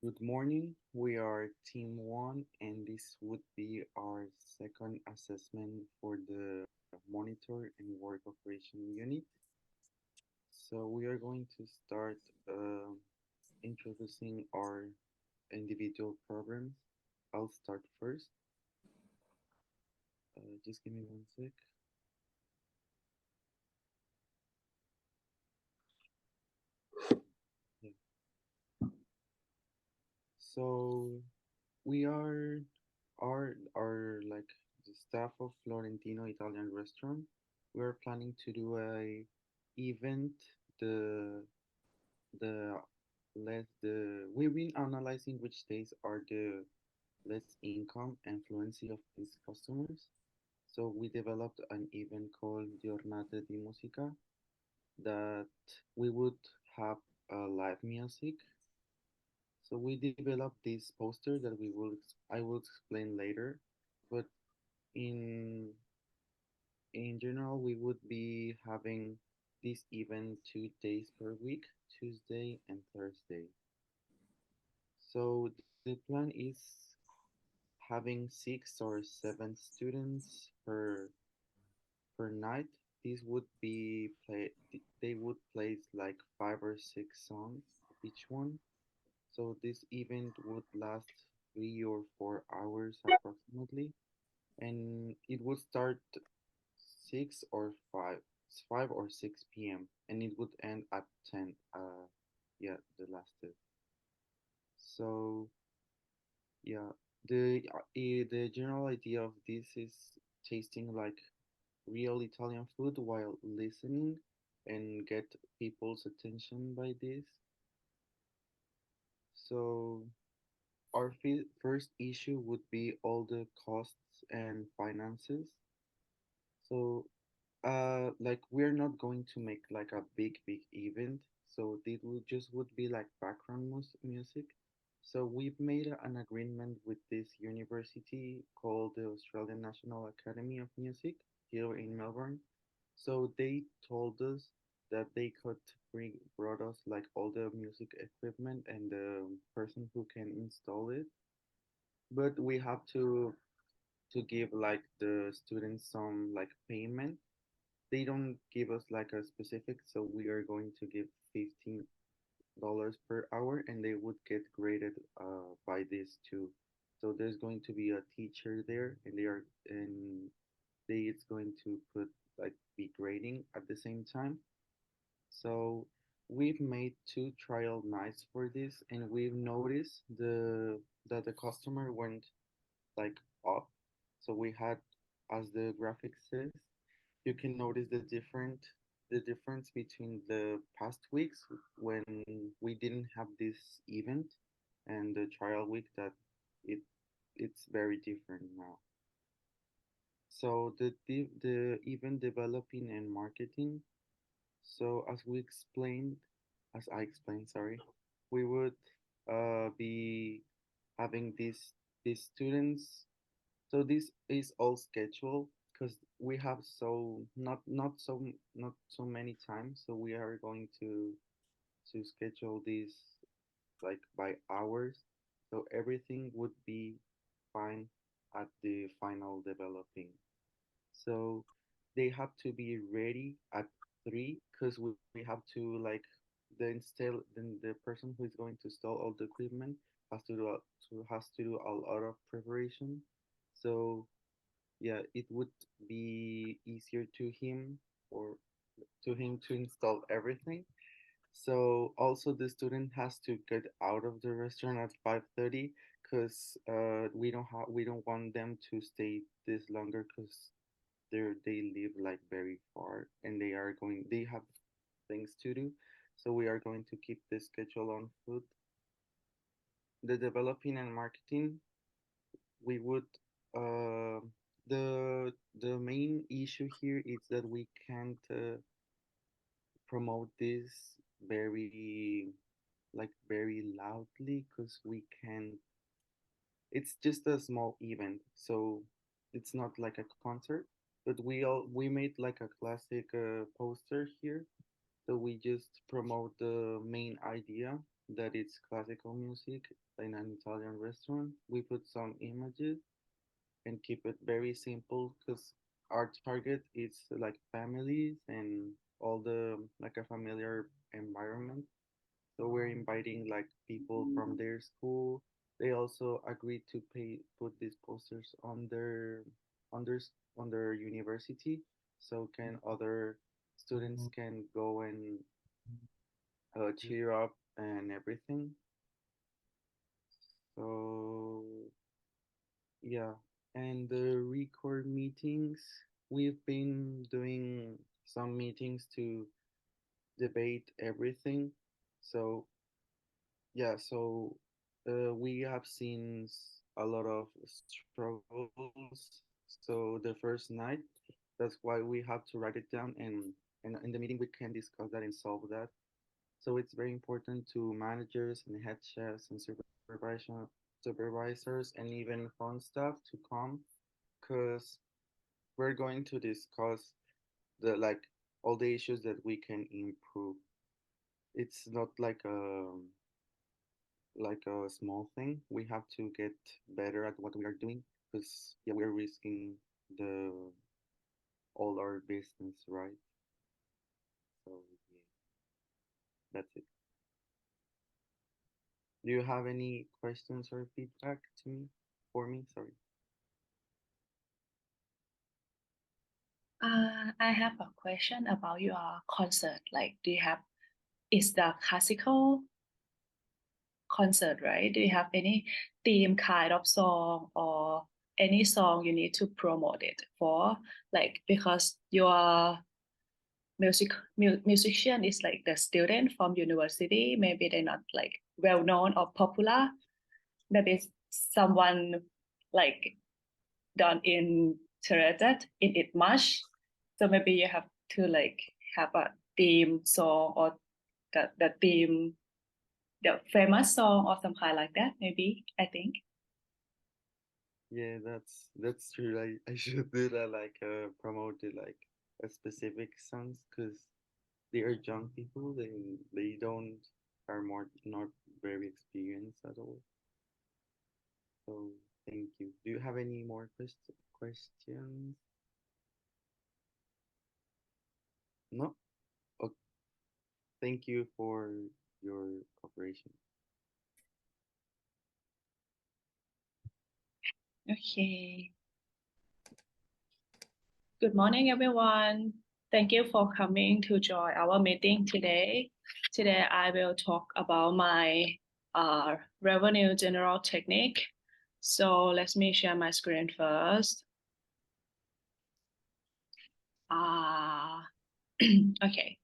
Good morning. We are Team 1, and this would be our second assessment for the monitor and work operation unit. So, we are going to start introducing our individual programs. I'll start first. Just give me one sec. Yeah. So, we are like the staff of Florentino Italian restaurant. We are planning to do a event. The the we've been analyzing which days are the less income and fluency of these customers. So we developed an event called Giornate di Musica that we would have live music. So we developed this poster that I will explain later. But in in general, we would be having this event 2 days per week, Tuesday and Thursday. So the plan is having 6 or 7 students per night. These would be play. They would play like 5 or 6 songs each one. So this event would last 3 or 4 hours approximately, and it would start 5 or 6 p.m. and it would end at 10. Yeah, the last day. So yeah, the general idea of this is tasting like real Italian food while listening and get people's attention by this. So our first issue would be all the costs and finances. So like we're not going to make like a big event, so it would be like background music. So we've made an agreement with this university called the Australian National Academy of Music here in Melbourne. So they told us that they could brought us like all the music equipment and the person who can install it, but we have to give like the students some like payment. They don't give us like a specific, so we are going to give $15 per hour, and they would get graded by this too. So there's going to be a teacher there, and they it's going to put like be grading at the same time. So we've made 2 trial nights for this, and we've noticed the customer went like up. So we had, as the graphic says, you can notice the difference between the past weeks when we didn't have this event and the trial week that it it's very different now. So the event developing and marketing. So as I explained, sorry, we would be having these students. So this is all scheduled because we have not so many times. So we are going to schedule this like by hours. So everything would be fine at the final developing. So they have to be ready at 3 because we have to like the person who is going to install all the equipment has to do a lot of preparation. So yeah, it would be easier or to him to install everything. So also the student has to get out of the restaurant at 5:30 because we don't want them to stay this longer because they live like very far and they have things to do. So we are going to keep the schedule on foot. The developing and marketing, we would uh, the main issue here is that we can't promote this very very loudly because we can it's just a small event, so it's not like a concert, but we made like a classic poster here. So we just promote the main idea that it's classical music in an Italian restaurant. We put some images and keep it very simple because our target is like families and all the like a familiar environment. So we're inviting like people from their school. They also agreed to put these posters on their on their university, so can other students can go and cheer up and everything. So yeah, and the record meetings, we've been doing some meetings to debate everything. So yeah, so we have seen a lot of struggles. So the first night, that's why we have to write it down, and in the meeting we can discuss that and solve that. So it's very important to managers and head chefs and supervisors and even front staff to come, because we're going to discuss the like all the issues that we can improve. It's not like a small thing. We have to get better at what we are doing because yeah, we're risking the all our business, right? So yeah, that's it. Do you have any questions or feedback to me for me? Sorry. I have a question about your concert. Like, do you have, is the classical concert, right? Do you have any theme kind of song or any song you need to promote it for? Like, because your musician is like the student from university, maybe they're not like well known or popular. Maybe someone like don't interested in it much. So maybe you have to like have a theme song or the theme, the famous song or some kind like that, maybe, I think. Yeah, that's true. I should do that, like promote it like a specific songs because they are young people. They don't are more not very experienced at all. So thank you. Do you have any more questions? No? Okay. Thank you for your cooperation. Okay. Good morning, everyone. Thank you for coming to join our meeting today. Today, I will talk about my revenue general technique. So let me share my screen first. Okay.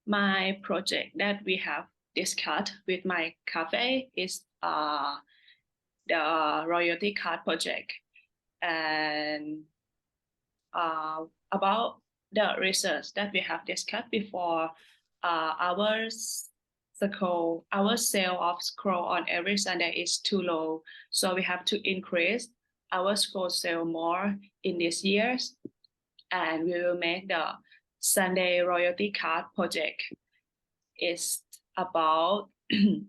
My project that we have discussed with my cafe is the royalty card project. And about the research that we have discussed before, our sale of scroll on every Sunday is too low, so we have to increase our scroll sale more in these years, and we will make the Sunday royalty card project. Is about the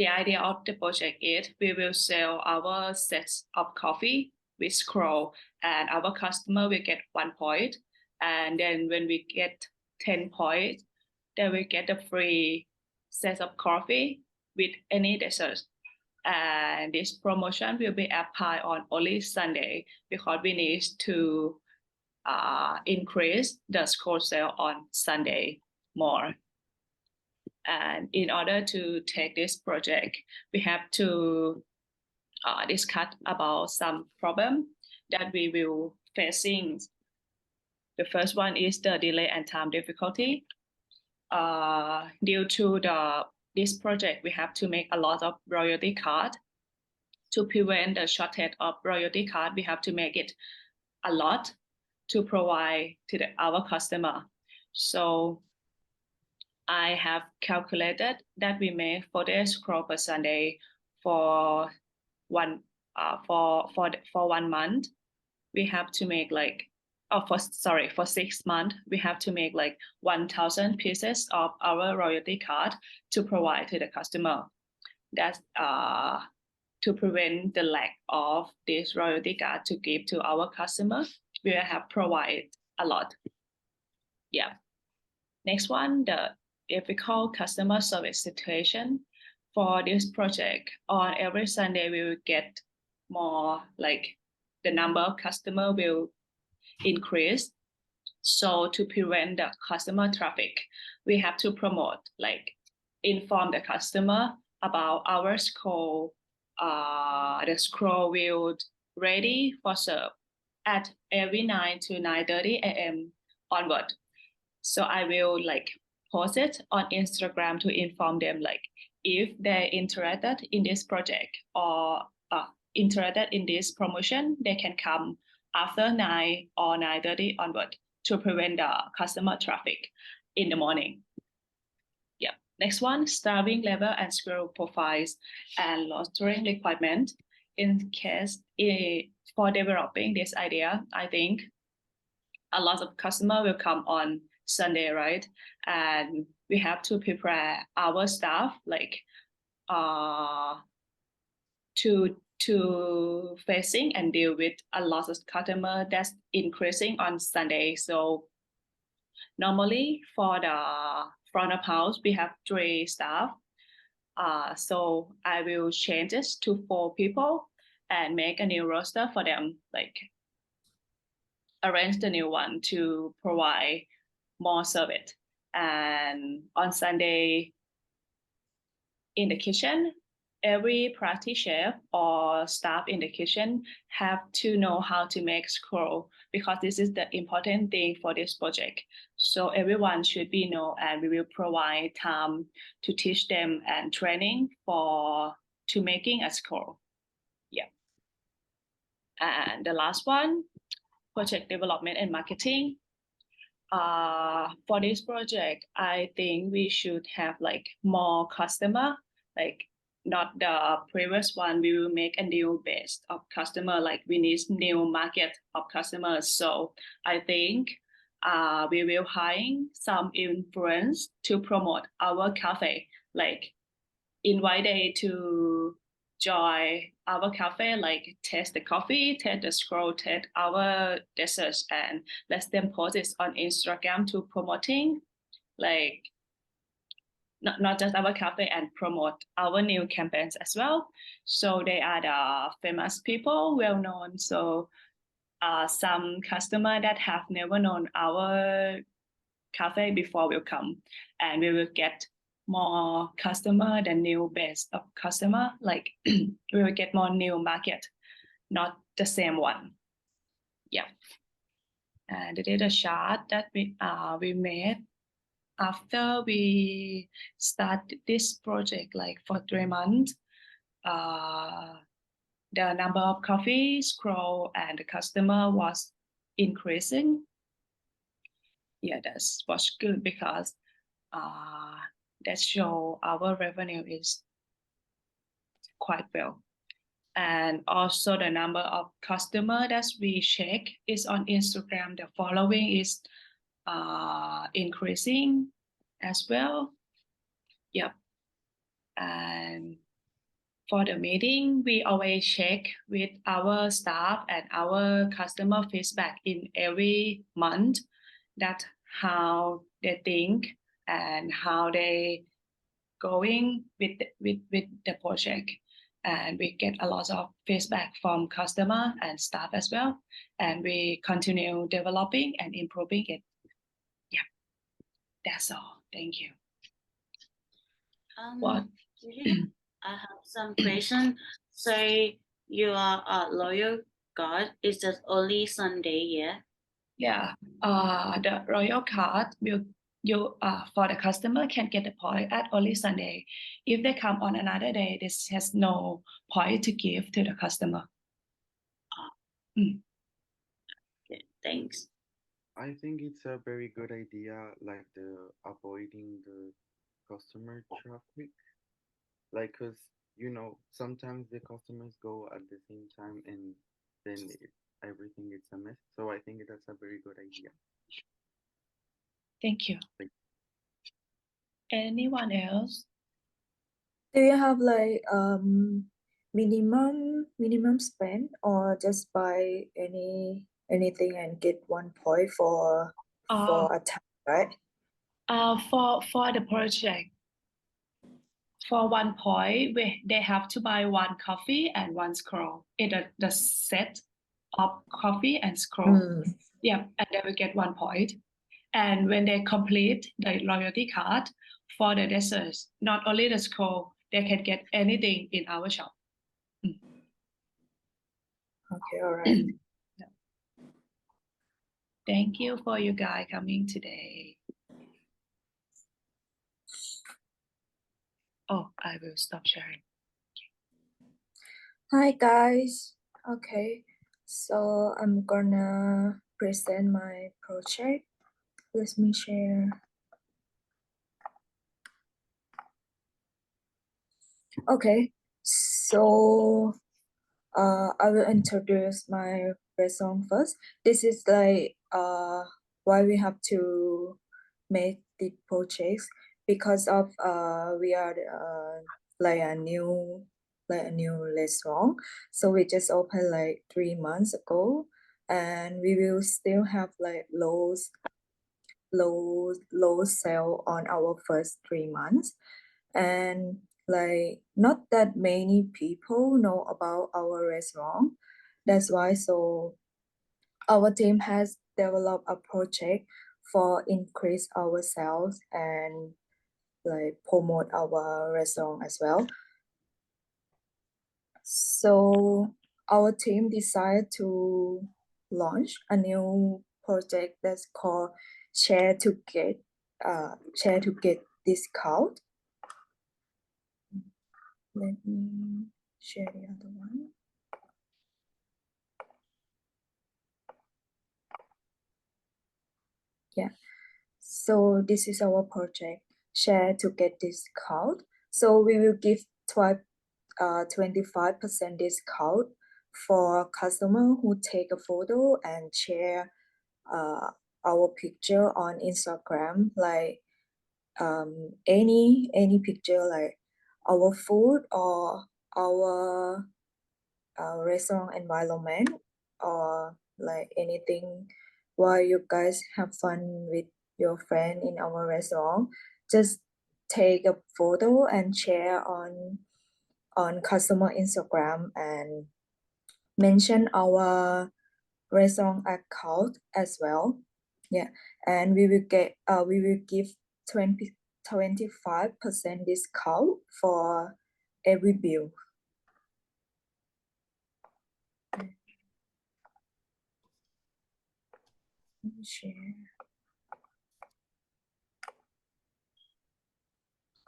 idea of the project is we will sell our sets of coffee with scroll, and our customer will get 1 point. And then when we get 10 points, they will get a free set of coffee with any dessert. And this promotion will be applied on only Sunday because we need to increase the scroll sale on Sunday more. And in order to take this project, we have to discuss about some problem that we will facing. The first one is the delay and time difficulty. Due to this project, we have to make a lot of royalty card. To prevent the shortage of royalty card, we have to make it a lot to provide to our customer. So I have calculated that we make 40 scroll per Sunday for one for 1 month. We have to make like for 6 months, we have to make like 1,000 pieces of our royalty card to provide to the customer. That's to prevent the lack of this royalty card to give to our customer. We have provided a lot. Yeah. Next one, the difficult customer service situation. For this project, on every Sunday, we will get more, like the number of customer will increase. So to prevent the customer traffic, we have to promote, like inform the customer about our scroll. The scroll will ready for serve at every 9 to 9:30 a.m. onward. So I will like post it on Instagram to inform them, like if they're interested in this project or interested in this promotion, they can come after 9 or 9:30 onward to prevent the customer traffic in the morning. Yeah. Next one, staffing level and skill profiles and rostering requirement. In case for developing this idea, I think a lot of customer will come on Sunday, right? And we have to prepare our staff like to facing and deal with a lot of customer that's increasing on Sunday. So normally for the front of house, we have 3 staff. So I will change this to 4 people and make a new roster for them, like arrange the new one to provide more service. And on Sunday, in the kitchen, every practice chef or staff in the kitchen have to know how to make scroll, because this is the important thing for this project. So everyone should be know, and we will provide time to teach them and training to making a scroll. Yeah. And the last one, project development and marketing. For this project, I think we should have like more customer, like not the previous one. We will make a new base of customer, like we need new market of customers. So I think we will hire some influence to promote our cafe, like invite them to join our cafe, like taste the coffee, taste the scroll, taste our desserts, and let them post it on Instagram to promoting, like not just our cafe, and promote our new campaigns as well. So they are the famous people, well known. So some customer that have never known our cafe before will come, and we will get more customer than new base of customer. Like we will get more new market, not the same one. Yeah. And the data chart that we made after we start this project, like for 3 months, the number of coffee scroll and the customer was increasing. Yeah, that was good, because that show our revenue is quite well. And also the number of customer that we check is on Instagram. The following is increasing as well. Yep. And for the meeting, we always check with our staff and our customer feedback in every month, that how they think and how they going with the project. And we get a lot of feedback from customer and staff as well, and we continue developing and improving it. Yeah, that's all. Thank you. What? I have some question. So your loyal card is just only Sunday, yeah? Yeah. The royal card will for the customer can get the point at only Sunday. If they come on another day, this has no point to give to the customer. Okay, thanks. I think it's a very good idea, like the avoiding the customer traffic, like, cause sometimes the customers go at the same time, and then everything is a mess. So I think that's a very good idea. Thank you. Anyone else? Do you have like minimum spend, or just buy anything and get 1 point for a time, right? For the project, for 1 point, they have to buy 1 coffee and 1 scroll in the set of coffee and scroll. Yeah, and they will get 1 point. And when they complete the loyalty card for the desserts, not only the scroll, they can get anything in our shop. Okay, all right. Thank you for you guys coming today. Oh, I will stop sharing. Hi guys. Okay, so I'm gonna present my project. Let me share. Okay, so I will introduce my restaurant first. This is like why we have to make the projects, because of we are like a new restaurant. So we just opened like 3 months ago, and we will still have like low sale on our first 3 months, and like not that many people know about our restaurant. That's why so our team has developed a project for increase our sales and like promote our restaurant as well. So our team decided to launch a new project that's called share to get discount. Let me share the other one. Yeah, so this is our project, share to get discount. So we will give 25% discount for customer who take a photo and share our picture on Instagram, like any picture, like our food or our restaurant environment, or like anything while you guys have fun with your friend in our restaurant. Just take a photo and share on customer Instagram and mention our restaurant account as well. Yeah, and we will give 25% discount for every bill. Let me share.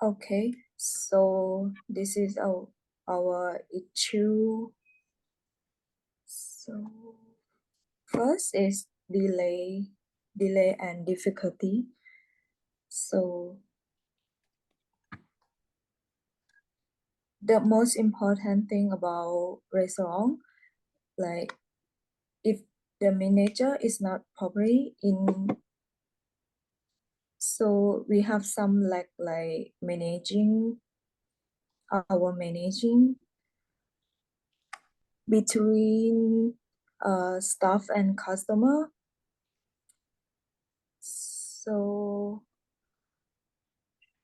Okay, so this is our issue. So first is delay and difficulty. So the most important thing about restaurant, like if the manager is not properly in, so we have some like managing between staff and customer. So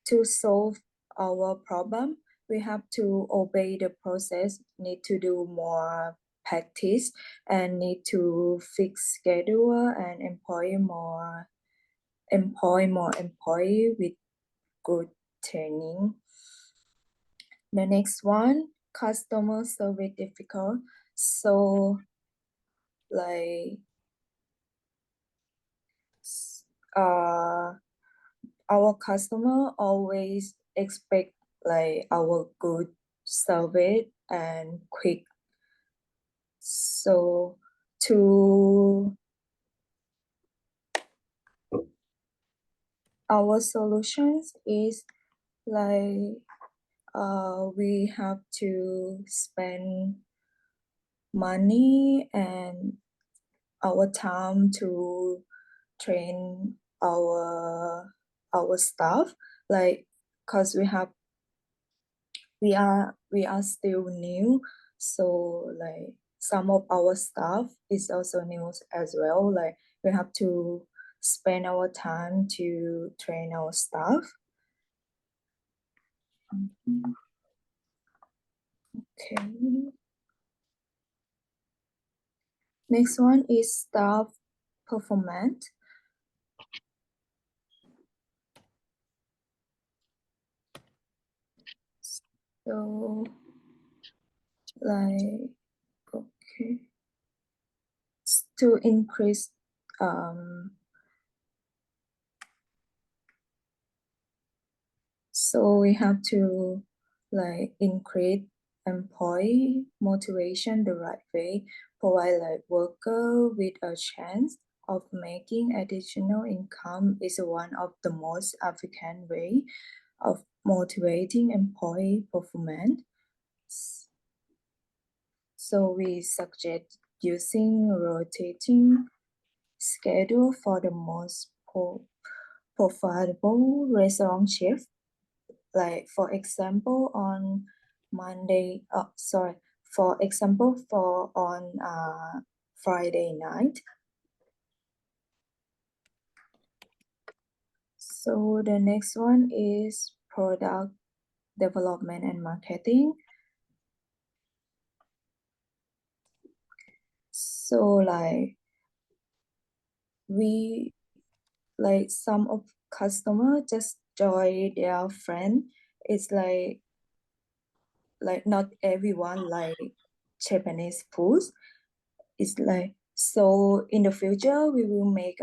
to solve our problem, we have to obey the process, need to do more practice, and need to fix schedule and employ more employee with good training. The next one, customer service difficult. So like our customer always expect like our good service and quick. So to our solutions is like we have to spend money and our time to train our staff, like, cause we are still new, so like some of our staff is also new as well. Like we have to spend our time to train our staff. Okay. Next one is staff performance. So like, okay, to increase so we have to like increase employee motivation the right way, provide like worker with a chance of making additional income is one of the most efficient way of motivating employee performance. So we suggest using rotating schedule for the most profitable restaurant shift. Like for example, on Monday, for example, on Friday night. So the next one is product development and marketing. So like some of customer just join their friend. It's like not everyone like Japanese food. It's like, so in the future we will make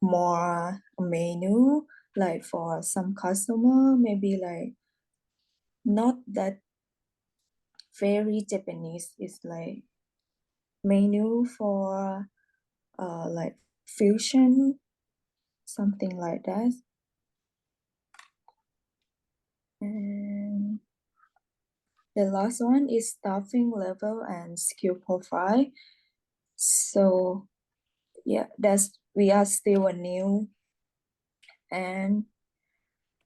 more menu like for some customer, maybe like not that very Japanese. It's like menu for like fusion, something like that. And the last one is staffing level and skill profile. So yeah, we are still a new, and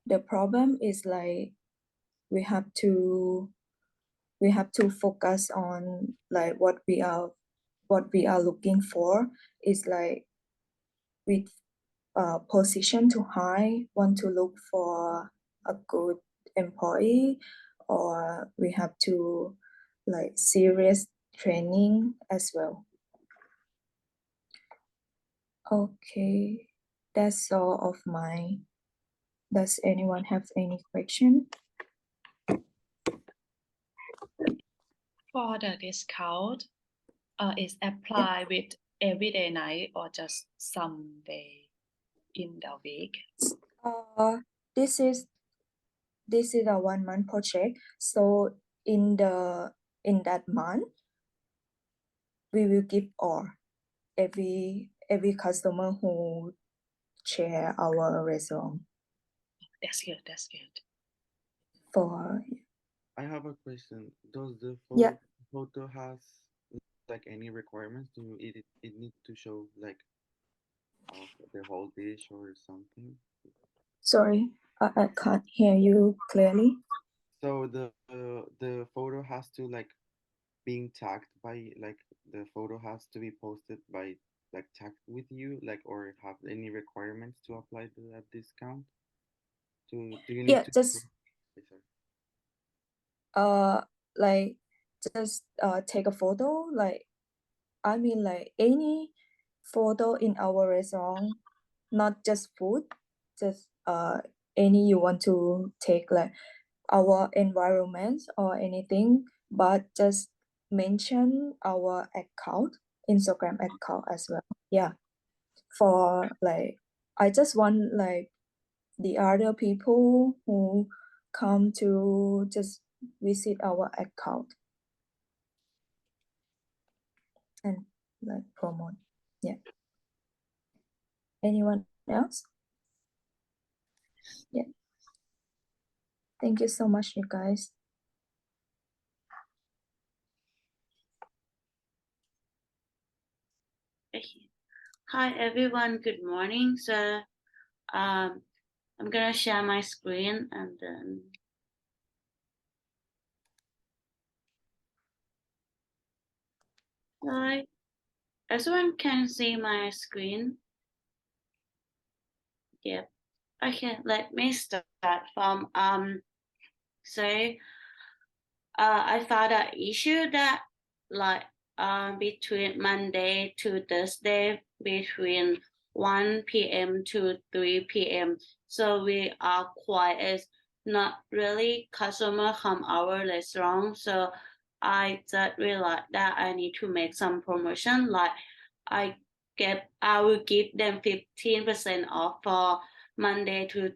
the problem is like we have to focus on like what we are looking for is like with position to hire, want to look for a good employee, or we have to like serious training as well. Okay, that's all of mine. Does anyone have any question? For the discount, is applied with everyday night or just some day in the week? This is a 1 month project. So in that month, we will give all every customer who share our restaurant. That's good. That's good. For I have a question. Does the Yeah. photo has like any requirements? Do it need to show like the whole dish or something? Sorry, I can't hear you clearly. So the photo has to like being tagged by like the photo has to be posted by like tagged with you like or have any requirements to apply that discount? Do you need Yeah, to? just Sorry. like just take a photo, like I mean like any photo in our restaurant, not just food, just any you want to take, like our environment or anything, but just mention our account, Instagram account as well. Yeah, for like I just want like the other people who come to just visit our account and like promote. Yeah. Anyone else? Yeah. Thank you so much, you guys. Hi everyone, good morning. So I'm gonna share my screen and then like everyone can see my screen. Yep. Okay, let me start from so I found an issue that like between Monday to Thursday between 1 p.m. to 3 p.m. So we are quiet, not really customer from our restaurant. So I just realized that I need to make some promotion. Like I will give them 15% off for Monday to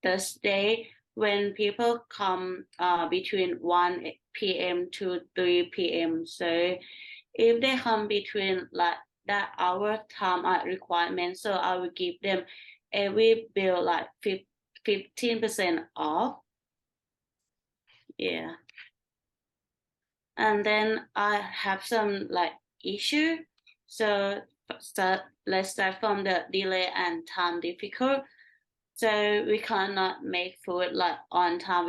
Thursday when people come between 1 p.m. to 3 p.m. So if they come between like that hour time requirement, so I will give them every bill like 15% off. Yeah. And then I have some like issue. So let's start from the delay and time difficult. So we cannot make food like on time.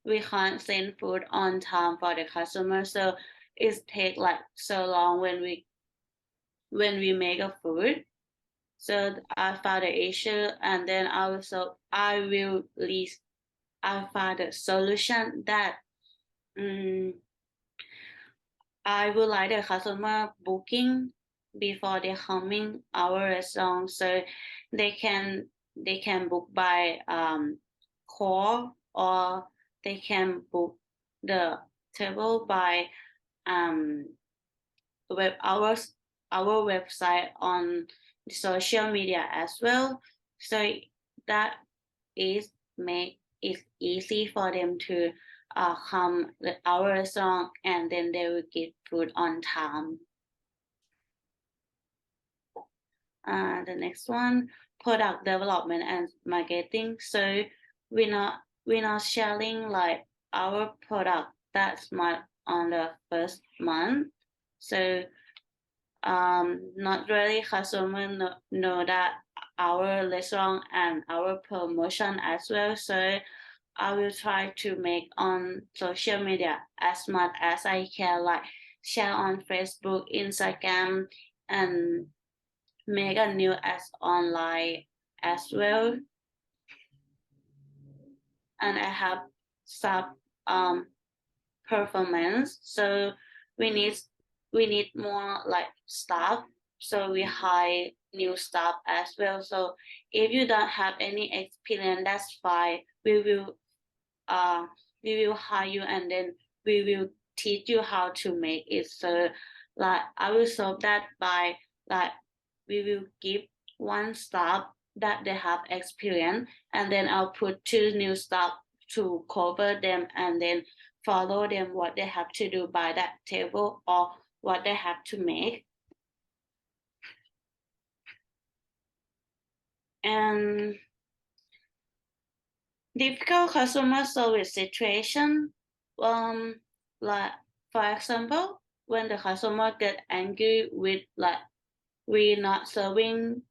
We can't send food on time for the customer. So it take like so long when we make a food. So I found the issue, and then I found the solution that I would like the customer booking before they coming our restaurant, so they can book by call, or they can book the table by our website on the social media as well. So that is make it easy for them to come to our restaurant, and then they will get food on time. The next one, product development and marketing. So we're not sharing like our product that's much on the first month. So not really customer know that our restaurant and our promotion as well. So I will try to make on social media as much as I can, like share on Facebook, Instagram, and make a new ads online as well. And I have sub performance, so we need more like staff. So we hire new staff as well. So if you don't have any experience, that's fine. We will hire you, and then we will teach you how to make it. So like I will solve that by like we will give one staff that they have experience, and then I'll put 2 new staff to cover them, and then follow them what they have to do by that table or what they have to make. And difficult customer service situation, like for example, when the customer get angry with like we not serving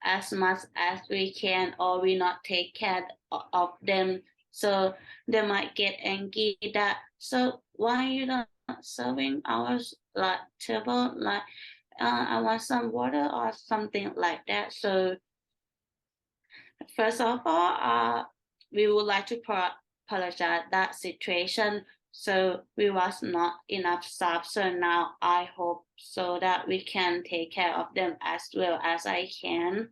as much as we can, or we not take care of them, so they might get angry that, so why you not serving our like table, like I want some water or something like that. So first of all, we would like to apologize that situation. So we was not enough staff. So now I hope so that we can take care of them as well as I can.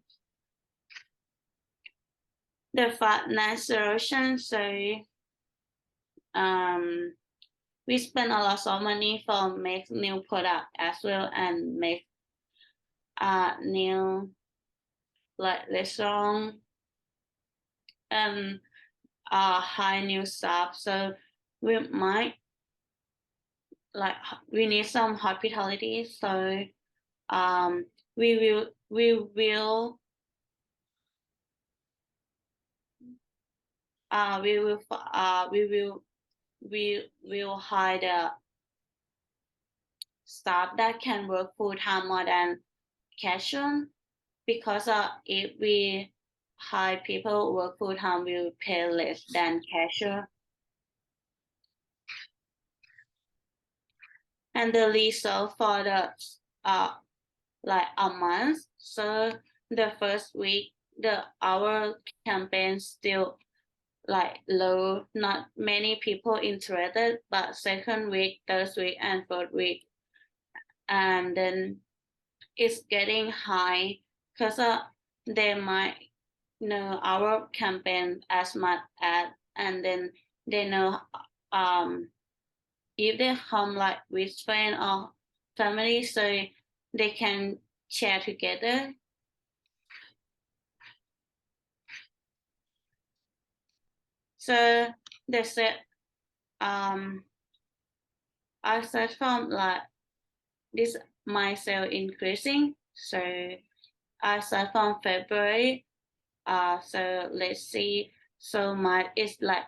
The finance solution. So we spend a lot of money for make new product as well, and make new like restaurant and high new staff. So we might like we need some hospitality. So we will hire the staff that can work full time more than cash on, because if we hire people work full time, we will pay less than cashier. And the result for the like a month. So the first week, our campaign still like low, not many people interested, but second week, third week, and fourth week, and then it's getting high because they might know our campaign as much as, and then they know if they come like with friend or family, so they can share together. So they said I start from like this my sale increasing. So I start from February. So let's see. So my is like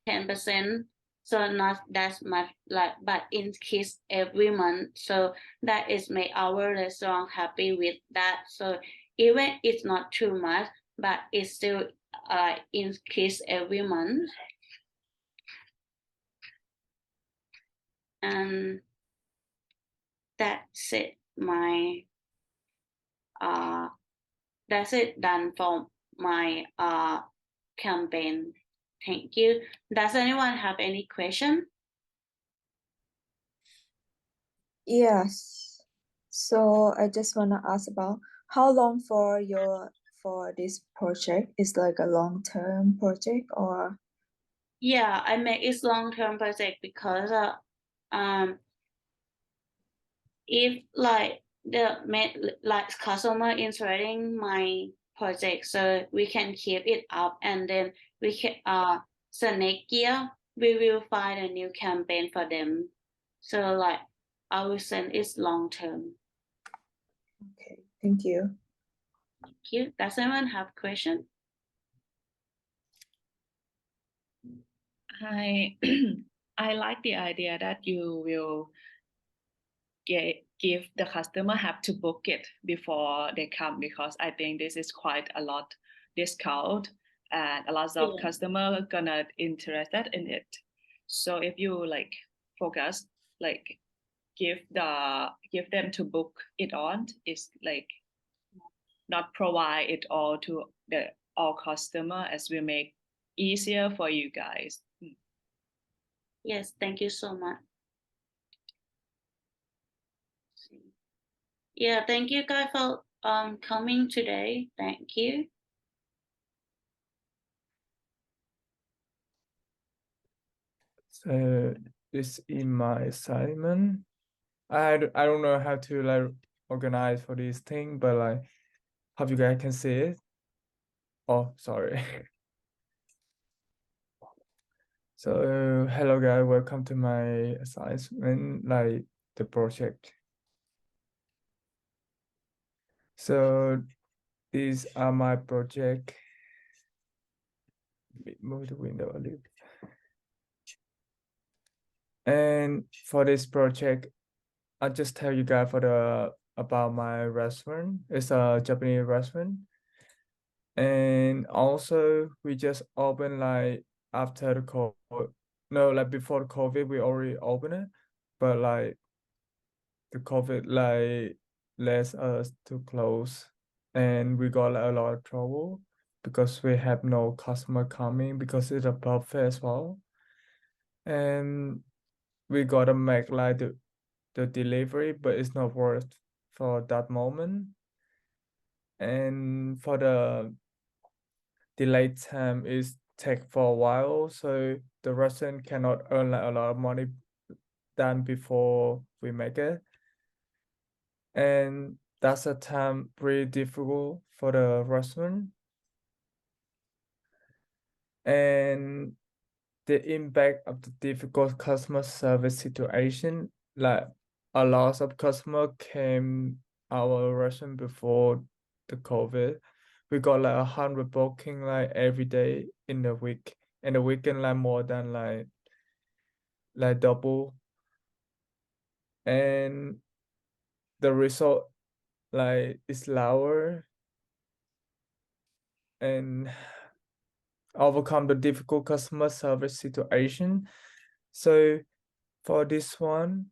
10%. So not that much, like, but increase every month. So that is make our restaurant happy with that. So even it's not too much, but it's still increase every month. And that's it. That's it done for my campaign. Thank you. Does anyone have any question? Yes. So I just want to ask about how long for this project is like a long-term project or Yeah, I make it long-term project because if like like customer interested in my project, so we can keep it up, and then we can so next year we will find a new campaign for them. So like I will send it long-term. okay, thank you. Thank you. Does anyone have question? I I like the idea that you will give the customer have to book it before they come, because I think this is quite a lot discount and a lot of Yeah. customer gonna interested in it. So if you like focus like give them to book it on, is like not provide it all to the all customer, as we make easier for you guys. Yes, thank you so much. Yeah, thank you guys for coming today. Thank you. So this in my assignment. I don't know how to like organize for this thing, but like hope you guys can see it. Oh, sorry. So hello guys, welcome to my assignment, like the project. So these are my project. Move the window a little bit. And for this project, I'll just tell you guys about my restaurant. It's a Japanese restaurant. And also we just opened like after the COVID. No, like before the COVID, we already opened it. But like the COVID like led us to close, and we got like, a lot of trouble because we have no customer coming because it's a buffet as well. And we gotta make like the delivery, but it's not worth for that moment. And for the delay time is take for a while, so the restaurant cannot earn like a lot of money than before we make it. And that's a time pretty difficult for the restaurant. And the impact of the difficult customer service situation, like a lot of customer came our restaurant before the COVID. We got like 100 booking like every day in the week. In the weekend like more than like double. And the result, like is lower and overcome the difficult customer service situation. So for this one,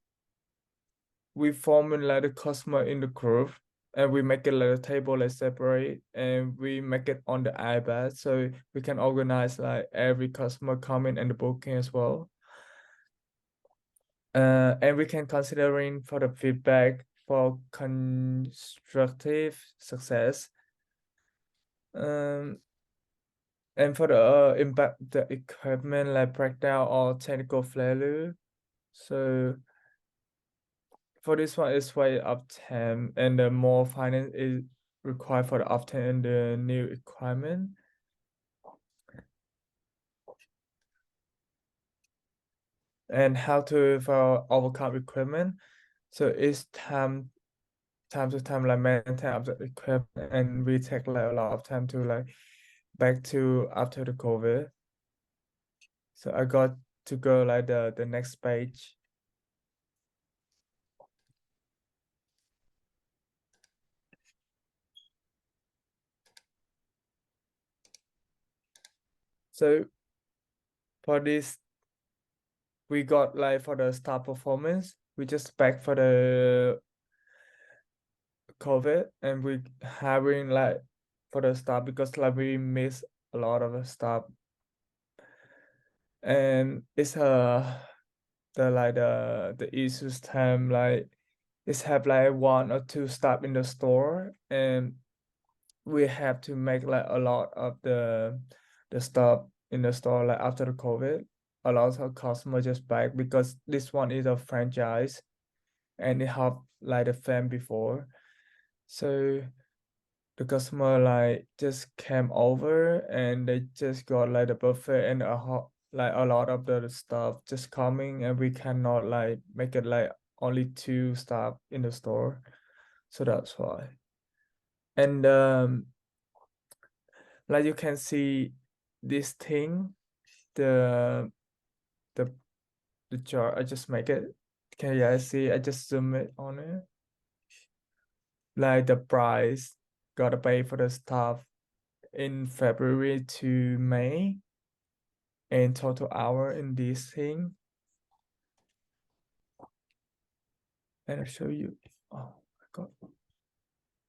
we formulate the customer in the group and we make it like a table like separate and we make it on the iPad so we can organize like every customer comment and the booking as well. And we can considering for the feedback for constructive success. And for the impact the equipment like breakdown or technical failure. So for this one is way uptime and the more finance is required for the uptime and the new equipment. And how to for overcome equipment. So it's time to time like maintain the equipment and we take like a lot of time to like back to after the COVID. So I got to go like the next page. So for this, we got like for the staff performance, we just back for the COVID and we hiring like for the staff because like we miss a lot of the staff. And it's the like the issues time like it's have like 1 or 2 staff in the store and we have to make like a lot of the stuff in the store like after the COVID. A lot of customers just back because this one is a franchise and it have like the fan before. So the customer like just came over and they just got like the buffet and like a lot of the stuff just coming and we cannot like make it like only 2 staff in the store. So that's why. And like you can see this thing, the chart, I just make it. Can you guys see? I just zoom it on it. Like the price, gotta pay for the stuff in February to May and total hour in this thing. And I'll show you. Oh my God.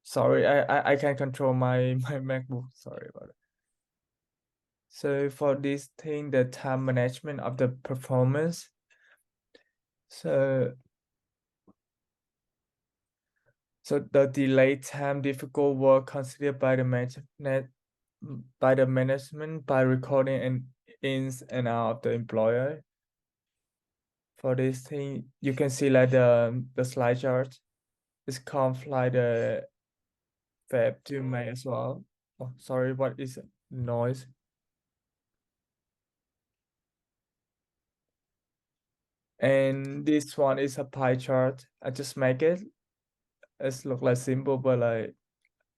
Sorry, I can't control my MacBook. Sorry about it. So for this thing, the time management of the performance. So the delay time difficult work considered by the management by recording and ins and out of the employer. For this thing, you can see like the slide chart. It's come like the Feb to May as well. Oh, sorry, what is noise? And this one is a pie chart. I just make it. It's look like simple, but like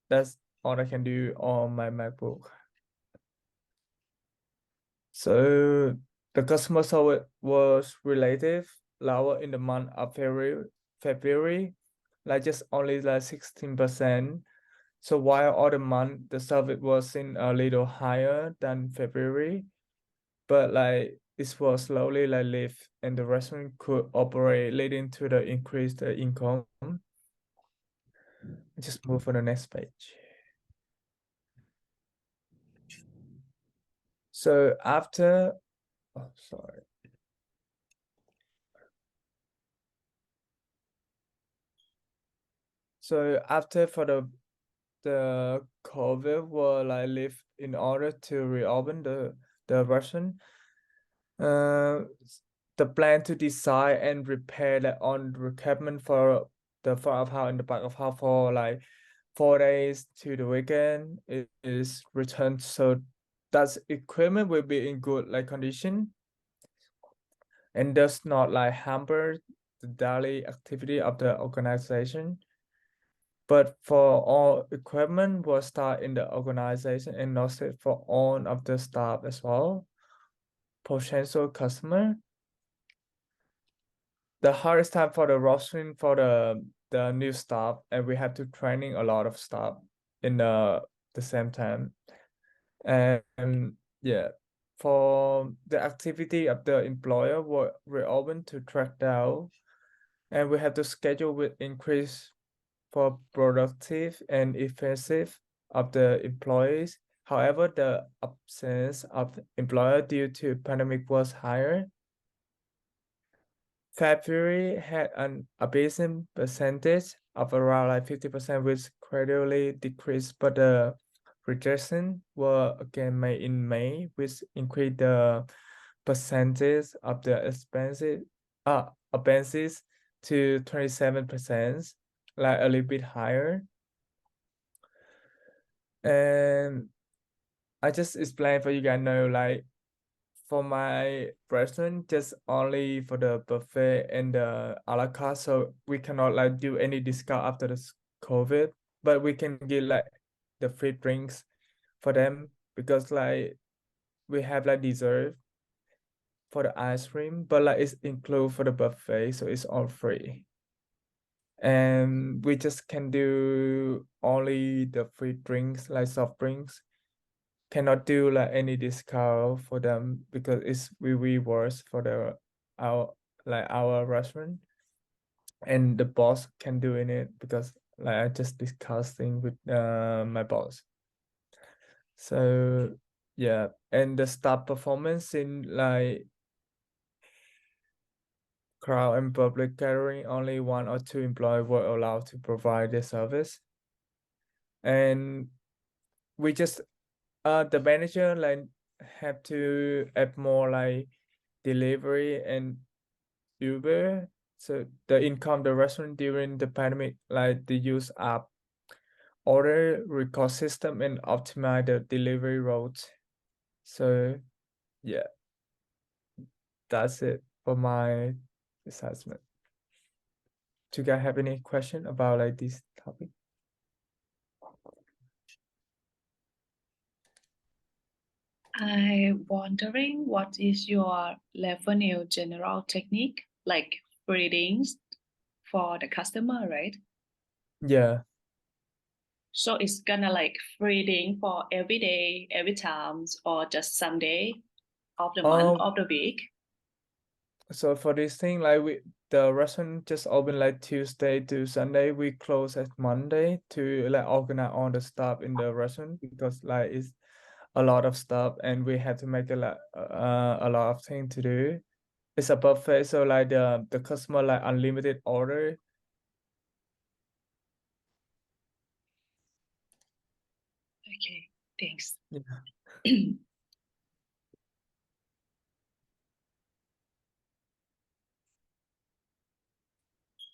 that's all I can do on my MacBook. So the customer service was relative lower in the month of February, like just only like 16%. So while other month the service was in a little higher than February, but like it was slowly like lift and the restaurant could operate leading to the increased income. Just move for the next page. So after, oh, sorry. So after for the COVID were like lift in order to reopen the restaurant. The plan to design and repair the on requirement for the front of house and the back of house for like 4 days to the weekend is returned. So that equipment will be in good like condition and does not like hamper the daily activity of the organization. But for all equipment will start in the organization and not set for all of the staff as well. Potential customer. The hardest time for the rostering for the the new staff, and we have to training a lot of staff in the same time. And yeah, for the activity of the employer, we're open to track down, and we have to schedule with increase for productive and effective of the employees. However, the absence of employer due to pandemic was higher. February had an absence percentage of around like 50%, which gradually decreased, but the rejection were again made in May, which increased the percentage of the offenses to 27%, like a little bit higher. And I just explained for you guys know, like for my restaurant, just only for the buffet and the a la carte, so we cannot like do any discount after the COVID, but we can give like the free drinks for them, because like we have like dessert for the ice cream, but like it's included for the buffet, so it's all free. And we just can do only the free drinks, like soft drinks. Cannot do like any discount for them because it's really worse for our restaurant. And the boss can do in it because like I just discussing with my boss. So yeah, and the staff performance in like crowd and public gathering, only 1 or 2 employees were allowed to provide the service. And we just the manager like have to add more like delivery and Uber. So the income the restaurant during the pandemic, like the use app order record system and optimize the delivery routes. So yeah, that's it for my assessment. Do you guys have any question about like this topic? I'm wondering what is your revenue general technique, like readings for the customer, right? Yeah. So it's gonna like reading for every day, every time, or just Sunday of the month, of the week? So for this thing, like the restaurant just open like Tuesday to Sunday. We close at Monday to like organize all the stuff in the restaurant, because like it's a lot of stuff and we have to make a lot of things to do. It's a buffet, so like the customer like unlimited order. Okay, thanks. Yeah.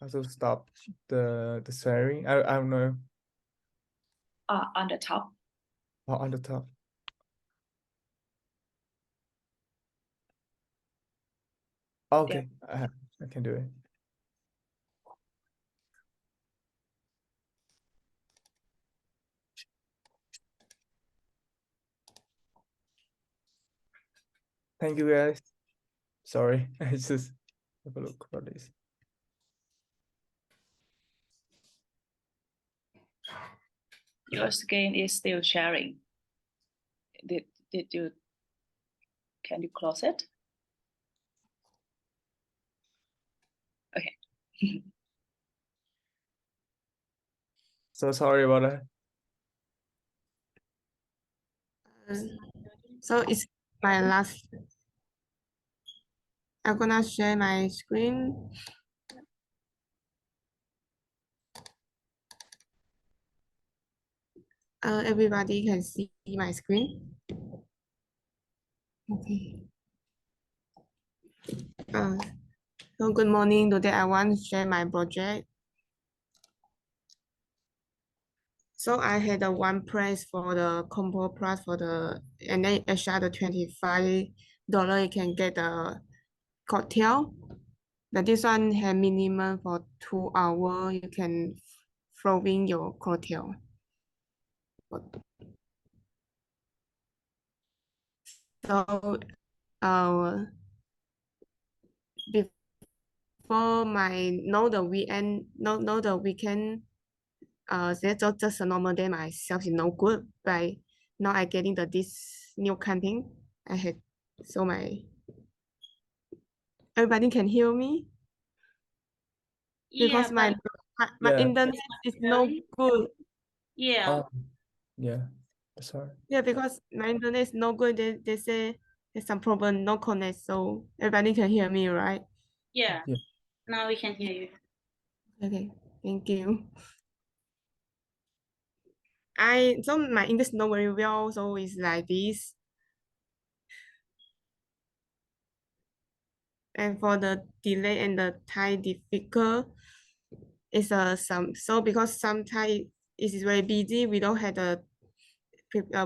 Also stop the sharing. I don't know. On the top. Oh, on the top. Okay, I can do it. Thank you guys. Sorry, I just have a look for this. Your screen is still sharing. Did you, can you close it? Okay. So sorry about that. So it's my last. I'm gonna share my screen. Everybody can see my screen. Okay. So good morning. Today I want to share my project. So I had a one price for the combo plus for the, and then extra the $25 you can get a cocktail. But this one have minimum for 2 hours. You can throwing your cocktail. So before before my the weekend the weekend just a normal day myself is no good, but now I getting this new campaign. I had so everybody can hear me Yeah, because my Yeah. internet is no good. yeah, Oh, yeah. Sorry. Yeah, because my internet is no good. They say there's some problem, no connect, so everybody can hear me, right? yeah. Yeah. Now we can hear you. Okay, thank you. So my English not very well, so it's like this. And for the delay and the time difficult, it's because sometimes it is very busy. We don't have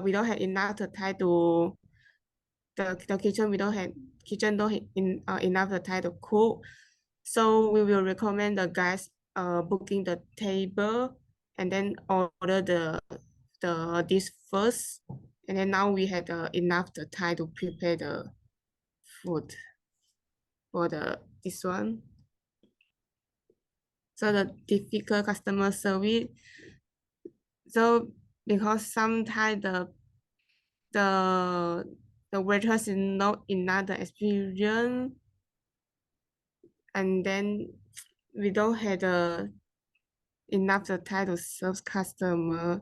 we don't have enough the time to the kitchen. We don't have don't have enough the time to cook. So we will recommend the guys booking the table and then order the dish first, and then now we had enough the time to prepare the food for this one. So the difficult customer service. So because sometimes the waitress is not enough the experience, and then we don't have enough the time to serve customer.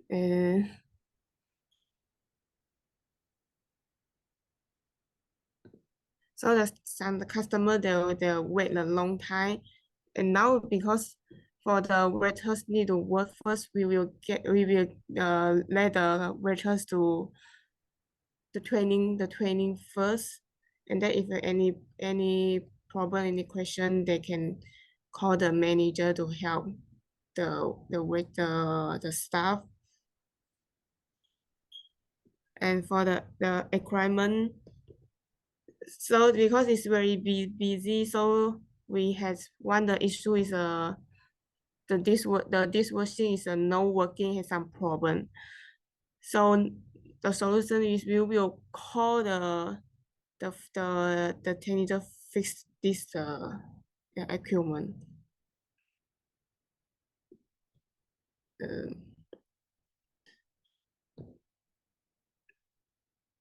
And so the customer they'll wait a long time, and now because for the waiters need to work first, we will let the waiters to the training first, and then if any problem, any question, they can call the manager to help the staff. And for the equipment, so because it's very busy, so we had the issue is the dishwashing is no working, has some problem. So the solution is we will call the technician fix this equipment.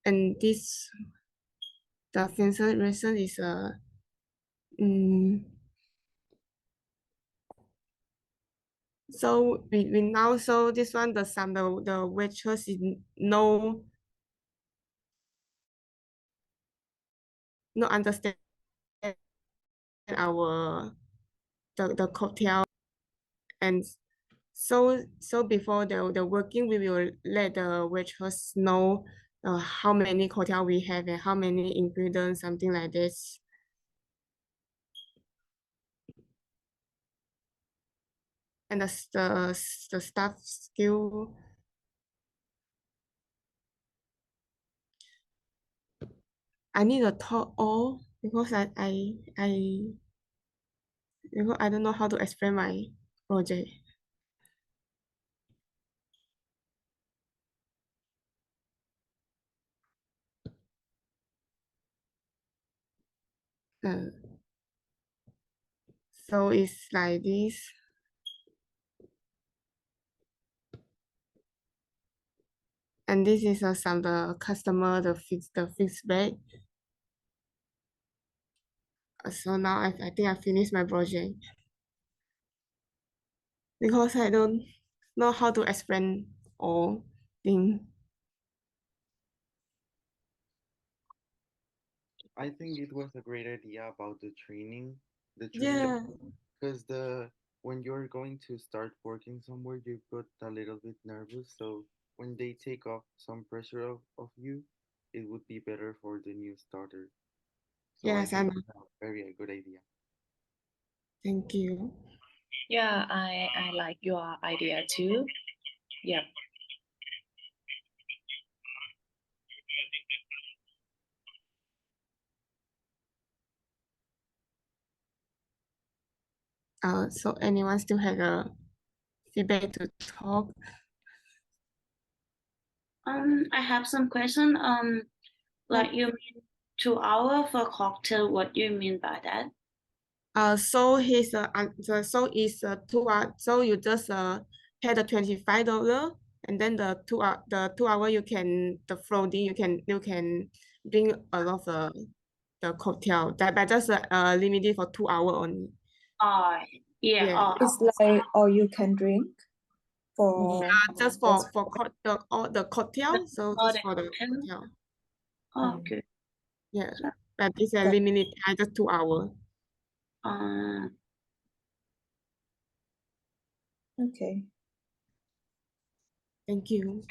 And this the answer reason is so we now so this one the waitress is no understand our the cocktail. And so before the working, we will let the waitress know how many cocktail we have and how many ingredients, something like this. And the staff skill, I need to talk all because because I don't know how to explain my project. So it's like this. And this is some the customer the feedback. So now I think I finished my project because I don't know how to explain all things. I think it was a great idea about the training. Yeah, Because when you're going to start working somewhere, you got a little bit nervous. So when they take off some pressure of you, it would be better for the new starter. So I yes, think and it's a very good idea. thank you. Yeah, I like your idea too. Yep. So anyone still have a feedback to talk? I have some question. Like you 2 hours for cocktail. What do you mean by that? So his so is 2 hours. So you just pay the $25, and then the 2 hour you can the floating you can drink a lot of the cocktail. That but just limited for 2 hours only. Yeah. Yeah. It's like all you can drink for Just for all the cocktail. So all just the for the cocktail? cocktail. Okay. Yeah. But it's a limited time, just 2 hours. okay. Thank you.